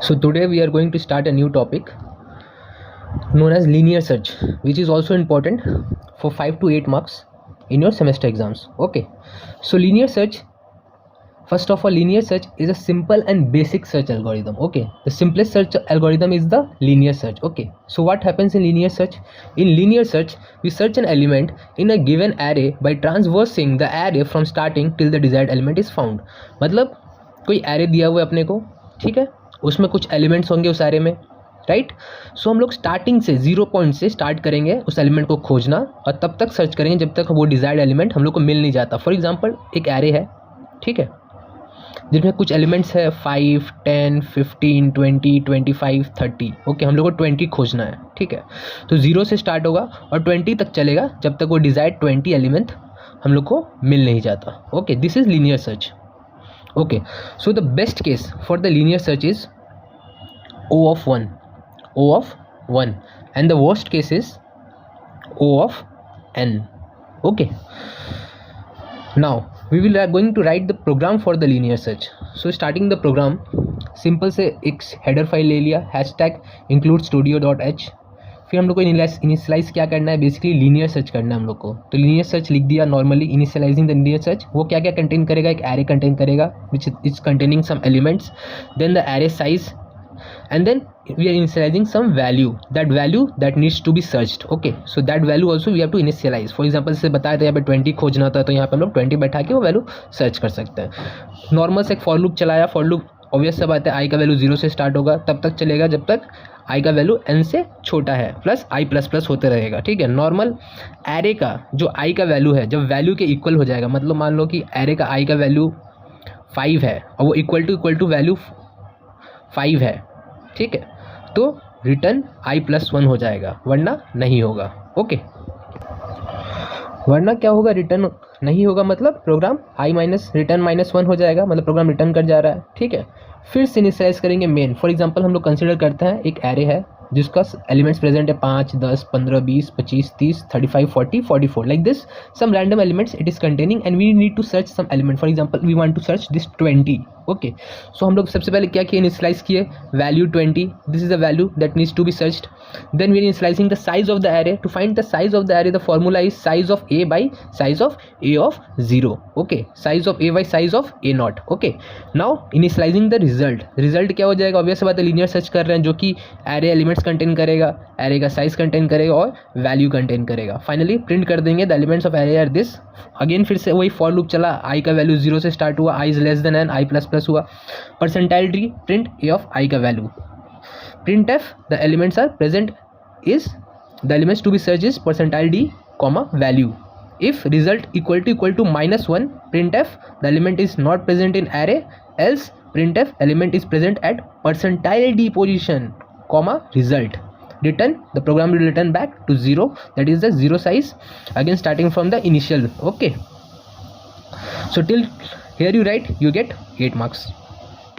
So today we are going to start a new topic known as linear search, which is also important for 5 to 8 marks in your semester exams. Okay, so linear search, first of all, linear search is a simple and basic search algorithm. Okay, the simplest search algorithm is the linear search. Okay, so what happens in linear search? In linear search, we search an element in a given array by traversing the array from starting till the desired element is found. मतलब कोई array दिया हुआ है अपने को, ठीक है, उसमें कुछ एलिमेंट्स होंगे उस एरे में, राइट। सो हम लोग स्टार्टिंग से 0 पॉइंट से स्टार्ट करेंगे उस एलिमेंट को खोजना और तब तक सर्च करेंगे जब तक वो डिजायर्ड एलिमेंट हम लोग को मिल नहीं जाता। फॉर एग्जांपल एक एरे है, ठीक है, जिसमें कुछ एलिमेंट्स है 5, 10, 15, 20, 25, 30। ओके, हम लोग को 20 खोजना है, ठीक है। तो 0 से स्टार्ट होगा और 20 तक चलेगा जब तक वो डिजायर्ड 20 एलिमेंट हम लोग को मिल नहीं जाता। Okay, this is linear search. Okay, so the best case for the linear search is O of 1, and the worst case is O of n. Okay, now we are going to write the program for the linear search. So starting the program, simple से एक header file ले लिया, #include studio.h. फिर हम लोग को initialise क्या करना है, बेसिकली लीनियर सर्च करना है हम लोग को। तो लीनियर सर्च लिख दिया normally, initializing the linear search. वो क्या क्या कंटेन करेगा, एक एरे कंटेन करेगा which is containing some elements, then the array size, and then we are initializing some value that needs to be searched. Okay, so that value also we have to initialize. For example से बताया था यहाँ पे 20 खोजना था, तो यहाँ पे हम लोग 20 बैठा के वो वैल्यू सर्च कर सकते हैं। नॉर्मल से एक फॉर लूप चलाया, फॉर लूप ऑब्वियस सा बात है, आई का वैल्यू 0 से स्टार्ट होगा, तब तक चलेगा जब तक आई का वैल्यू n से छोटा है, प्लस आई प्लस प्लस होते रहेगा, ठीक है। नॉर्मल एरे का जो आई का वैल्यू है जब वैल्यू के इक्वल हो जाएगा, मतलब मान लो कि एरे का आई का वैल्यू 5 है और वो इक्वल टू वैल्यू 5 है, ठीक है, तो रिटर्न आई प्लस 1 हो जाएगा, वरना नहीं होगा। ओके, वरना क्या होगा, रिटर्न नहीं होगा, मतलब प्रोग्राम आई माइनस रिटर्न -1 हो जाएगा, मतलब प्रोग्राम रिटर्न कर जा रहा है, ठीक है। फिर से इनिशियलाइज करेंगे मेन। फॉर एग्जांपल हम लोग कंसीडर करते हैं एक एरे है जिसका एलिमेंट्स प्रेजेंट है 5, 10, 15, 20, 25, 30, 35, 40, 44, like this some random elements it is containing and we need to search some element. For example we want to search this 20। Okay, so हम लोग सबसे पहले क्या किए, इनिशियलाइज किए value 20, this is the value that needs to be searched. Then we are initializing the size of the array. To find the size of the array the formula is size of A by size of A of 0। Okay, size of A by size of A not. Okay, now initialising the result क्या हो जाएगा, obvious बात है, linear search कर रहे हैं जो कि एरे एलिमेंट्स कंटेन करेगा, एरे का साइज कंटेन करेगा और वैल्यू कंटेन करेगा। फाइनली प्रिंट कर देंगे the elements of array are this. Again फिर से वही फॉर लूप चला, आई का वैल्यू 0 से स्टार्ट हुआ, i is less than n, i plus plus हुआ, percentile d, print a of i का value, print f the elements are present is the elements to be search is percentile d comma value. If result equal to -1, printf the element is not present in array, else printf element is present at percentile d position comma result. Return, the program will return back to 0, that is the 0 size, again starting from the initial. Okay, so till here you write, you get 8 marks.